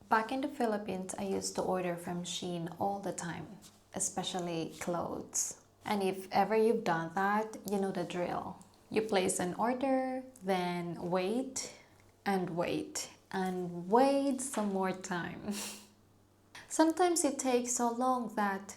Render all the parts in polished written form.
Back in the Philippines, I used to order from Shein all the time, especially clothes. And if ever you've done that, you know the drill. You place an order, then wait and wait and wait some more time. Sometimes it takes so long that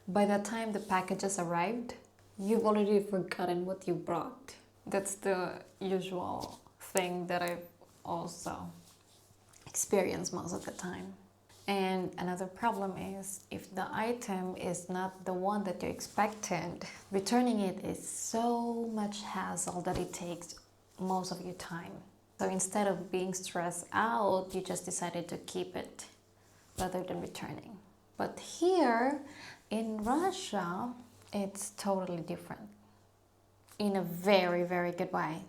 by the time the packages arrived, you've already forgotten what you brought. That's the usual thing that I've also experienced most of the time. And another problem is if the item is not the one that you expected, returning it is so much hassle that it takes most of your time. So instead of being stressed out, you just decided to keep it rather than returning. But here in Russia, it's totally different in a very, very good way.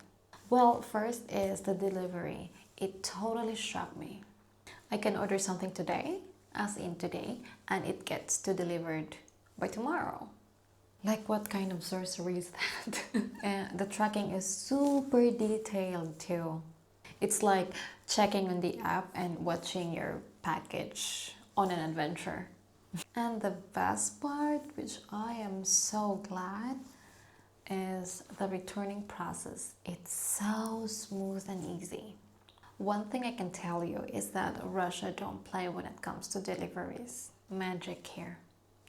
Well, first is the delivery. It totally shocked me. I can order something today, as in today, and it gets to delivered by tomorrow. Like what kind of sorcery is that? And the tracking is super detailed too. It's like checking on the app and watching your package on an adventure. And the best part, which I am so glad, is the returning process. It's so smooth and easy. One thing I can tell you is that Russia don't play when it comes to deliveries. Magic here.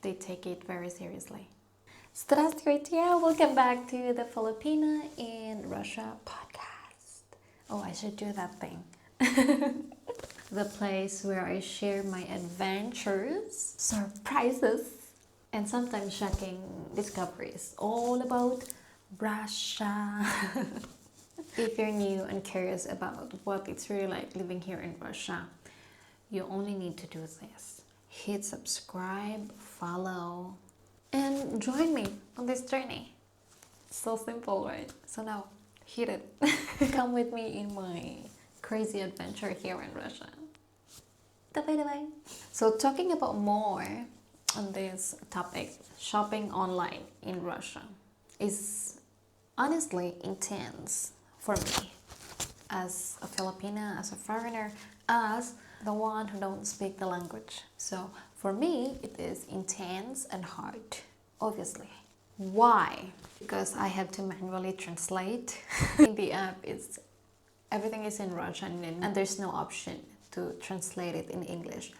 They take it very seriously. Здравствуйте! Welcome back to the Filipina in Russia podcast. Oh, I should do that thing. The place where I share my adventures, surprises, and sometimes shocking discoveries all about Russia. If you're new and curious about what it's really like living here in Russia, you only need to do this. Hit subscribe, follow, and join me on this journey. So simple, right? So now, hit it. Come with me in my crazy adventure here in Russia. Bye-bye. So talking about more on this topic, shopping online in Russia is honestly intense for me as a Filipina, as a foreigner, as the one who don't speak the language. So for me, it is intense and hard, obviously. Why? Because I have to manually translate. In the app, everything is in Russian and there's no option to translate it in English.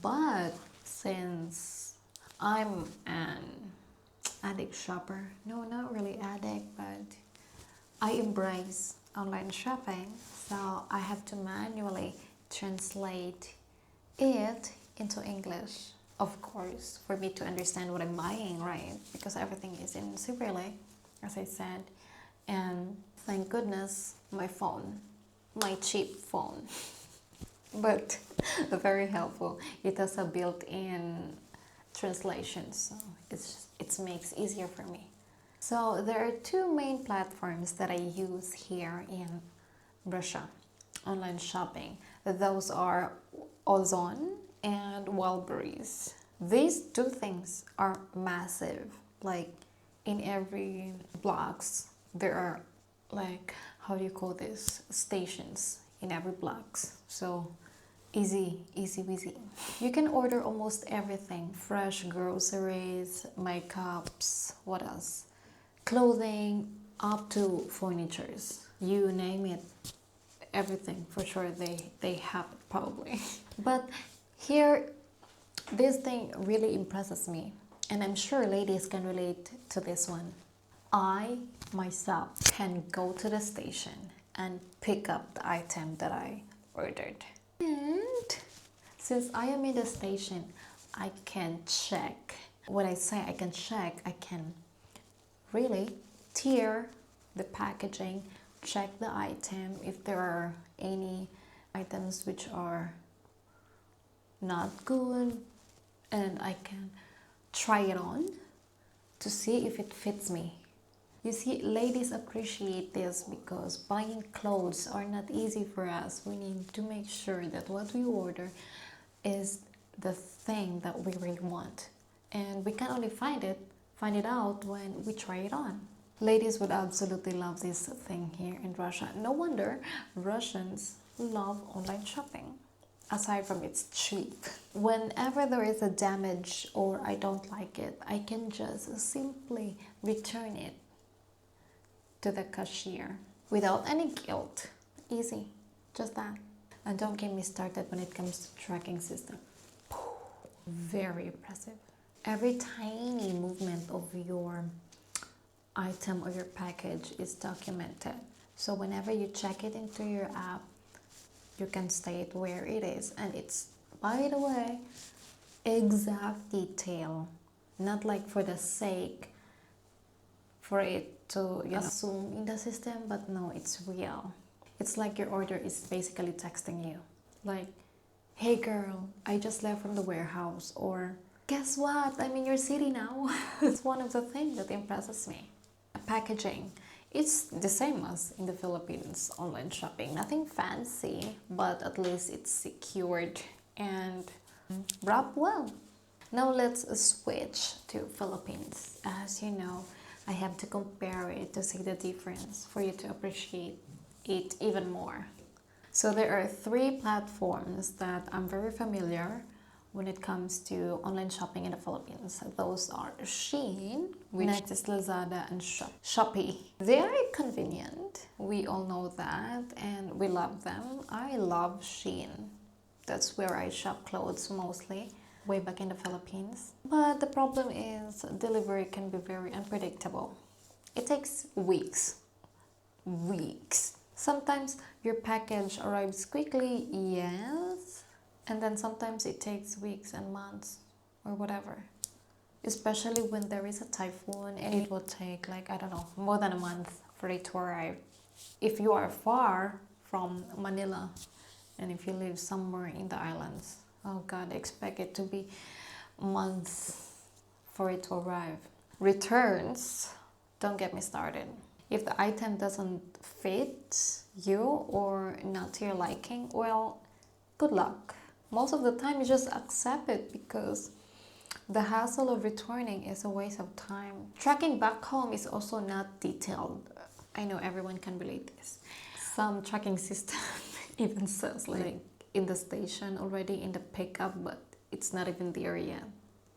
But since I'm an addict shopper, no, not really addict, but I embrace online shopping, so I have to manually translate it into English, of course, for me to understand what I'm buying, right? Because everything is in Cyrillic, as I said, and thank goodness my phone, my cheap phone, but very helpful. It has a built-in translation, so it makes easier for me. So there are two main platforms that I use here in Russia, online shopping. Those are Ozon and Wildberries. These two things are massive. Like in every blocks, there are like, how do you call this? Stations in every blocks. So easy peasy. You can order almost everything. Fresh groceries, makeups, what else? Clothing, up to furnitures. You name it. Everything for sure they have it probably. But here, this thing really impresses me. And I'm sure ladies can relate to this one. I myself can go to the station and pick up the item that I ordered. And since I am in the station, I can check. When I say I can check, I can really tear the packaging, check the item if there are any items which are not good, and I can try it on to see if it fits me. You see, ladies appreciate this because buying clothes are not easy for us. We need to make sure that what we order is the thing that we really want, and we can only find it out when we try it on. Ladies would absolutely love this thing here in Russia. No wonder Russians love online shopping. aside from it's cheap. Whenever there is a damage or I don't like it, I can just simply return it to the cashier without any guilt. Easy, just that. And don't get me started when it comes to tracking system. Very impressive. Every tiny movement of your item or your package is documented. So whenever you check it into your app, you can state where it is. And it's, by the way, exact detail. Not like for the sake for it to assume in the system, but no, it's real. It's like your order is basically texting you. Like, hey girl, I just left from the warehouse, or guess what, I'm in your city now. It's one of the things that impresses me. Packaging, it's the same as in the Philippines online shopping. Nothing fancy, but at least it's secured and wrapped well. Now let's switch to Philippines. As you know, I have to compare it to see the difference for you to appreciate it even more. So there are 3 platforms that I'm very familiar when it comes to online shopping in the Philippines. Those are Shein, next is Lazada, and Shopee. They are convenient. We all know that and we love them. I love Shein. That's where I shop clothes mostly, way back in the Philippines. But the problem is delivery can be very unpredictable. It takes weeks. Sometimes your package arrives quickly, yes, and then sometimes it takes weeks and months or whatever. Especially when there is a typhoon and it will take like, I don't know, more than a month for it to arrive. If you are far from Manila and if you live somewhere in the islands, oh God, expect it to be months for it to arrive. Returns, don't get me started. If the item doesn't fit you or not to your liking, well, good luck. Most of the time you just accept it because the hassle of returning is a waste of time. Tracking back home is also not detailed. I know everyone can relate this. Some tracking system even says like in the station already in the pickup, but it's not even there yet.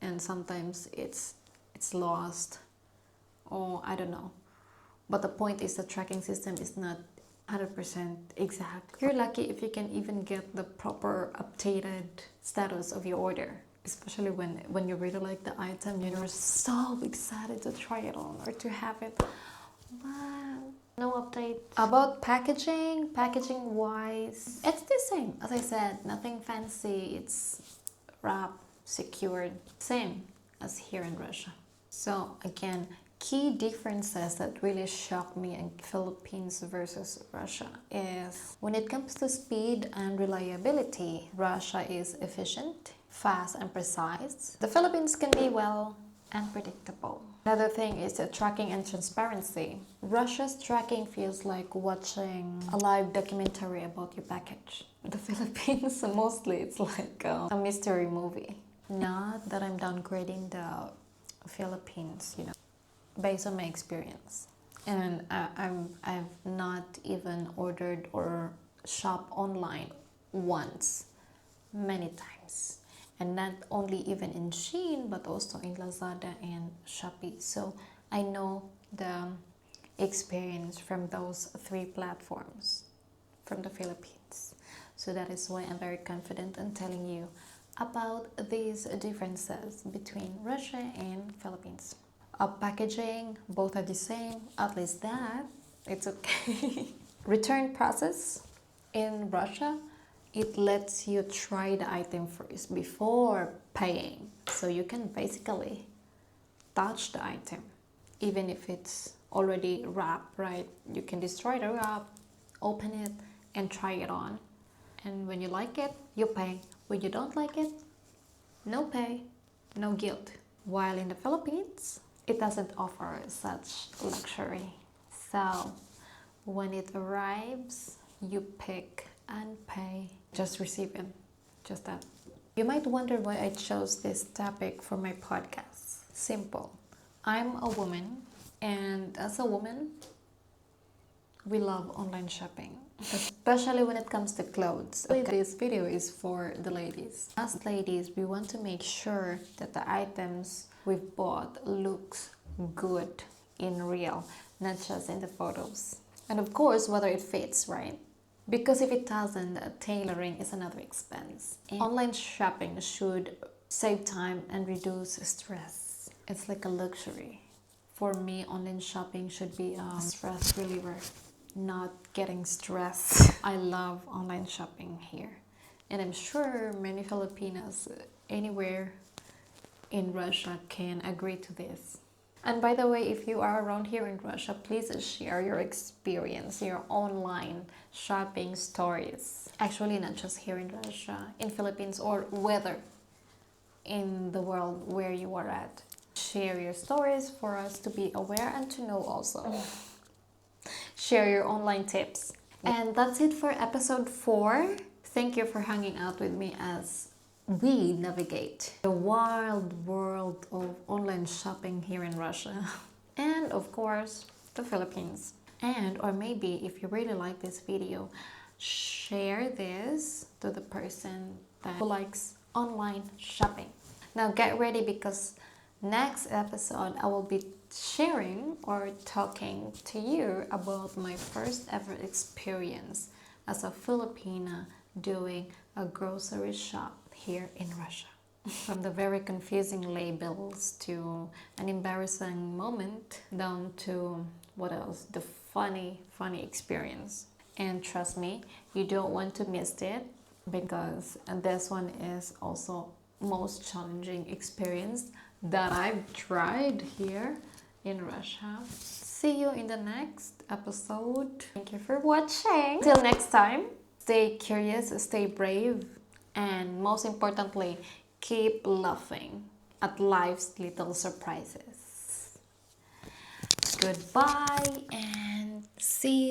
And sometimes it's lost, or I don't know. But the point is the tracking system is not 100% exact. You're lucky if you can even get the proper updated status of your order. Especially when you really like the item, you're so excited to try it on or to have it. But no update. About packaging wise, it's the same. As I said, nothing fancy. It's wrapped, secured. Same as here in Russia. So again, key differences that really shocked me in Philippines versus Russia is when it comes to speed and reliability, Russia is efficient, fast and precise. The Philippines can be, well, unpredictable. Another thing is the tracking and transparency. Russia's tracking feels like watching a live documentary about your package. The Philippines, mostly it's like a mystery movie. Not that I'm downgrading the Philippines, based on my experience. And I've not even ordered or shopped online once, many times. And not only even in Shein, but also in Lazada and Shopee. So I know the experience from those 3 platforms from the Philippines. So that is why I'm very confident in telling you about these differences between Russia and Philippines. Packaging, both are the same, at least that, it's okay. Return process in Russia, it lets you try the item first before paying. So you can basically touch the item, even if it's already wrapped, right? You can destroy the wrap, open it, and try it on. And when you like it, you pay. When you don't like it, no pay, no guilt. While in the Philippines, it doesn't offer such luxury. So when it arrives, you pick and pay. Just receive it. Just that. You might wonder why I chose this topic for my podcast. Simple. I'm a woman, and as a woman, we love online shopping. especially when it comes to clothes. This video is for the ladies. As ladies, we want to make sure that the items we've bought looks good in real, not just in the photos. And of course, whether it fits, right? Because if it doesn't, tailoring is another expense. And online shopping should save time and reduce stress. It's like a luxury. For me, online shopping should be a stress reliever, not getting stressed. I love online shopping here. And I'm sure many Filipinos anywhere in Russia can agree to this. And by the way, if you are around here in Russia, please share your experience, your online shopping stories. Actually, not just here in Russia, in Philippines, or whether in the world where you are at. Share your stories for us to be aware and to know also. Share your online tips. And that's it for episode 4. Thank you for hanging out with me as we navigate the wild world of online shopping here in Russia and of course the Philippines. And or maybe if you really like this video, share this to the person who likes online shopping. Now get ready, because next episode I will be sharing or talking to you about my first ever experience as a Filipina doing a grocery shop here in Russia. From the very confusing labels to an embarrassing moment down to what else? The funny experience. And trust me, you don't want to miss it, because this one is also most challenging experience that I've tried here in Russia. See you in the next episode. Thank you for watching. Till next time, stay curious, stay brave, and most importantly, keep laughing at life's little surprises. Goodbye and see